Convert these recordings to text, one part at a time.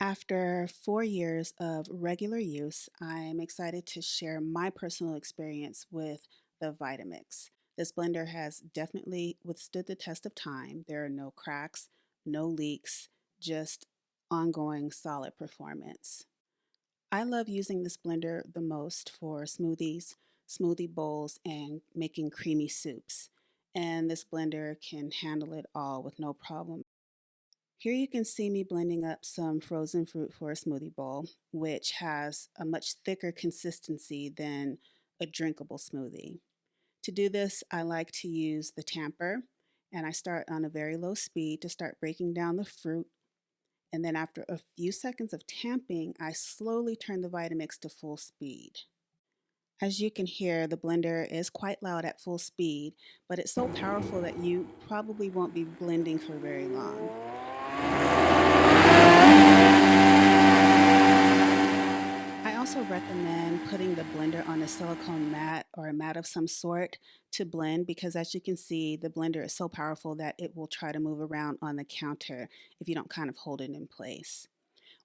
After 4 years of regular use, I'm excited to share my personal experience with the Vitamix. This blender has definitely withstood the test of time. There are no cracks, no leaks, just ongoing solid performance. I love using this blender the most for smoothies, smoothie bowls, and making creamy soups. And this blender can handle it all with no problem. Here you can see me blending up some frozen fruit for a smoothie bowl, which has a much thicker consistency than a drinkable smoothie. To do this, I like to use the tamper, and I start on a very low speed to start breaking down the fruit. And then after a few seconds of tamping, I slowly turn the Vitamix to full speed. As you can hear, the blender is quite loud at full speed, but it's so powerful that you probably won't be blending for very long. I also recommend putting the blender on a silicone mat or a mat of some sort to blend because, as you can see, the blender is so powerful that it will try to move around on the counter if you don't kind of hold it in place.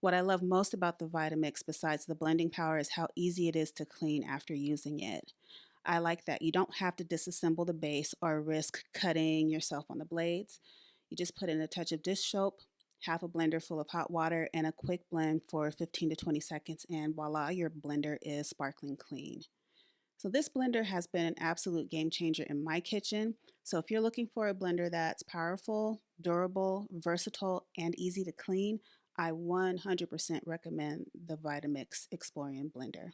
What I love most about the Vitamix, besides the blending power, is how easy it is to clean after using it. I like that you don't have to disassemble the base or risk cutting yourself on the blades. You just put in a touch of dish soap, half a blender full of hot water, and a quick blend for 15 to 20 seconds, and voila, your blender is sparkling clean. So this blender has been an absolute game changer in my kitchen. So if you're looking for a blender that's powerful, durable, versatile, and easy to clean, I 100% recommend the Vitamix Explorian Blender.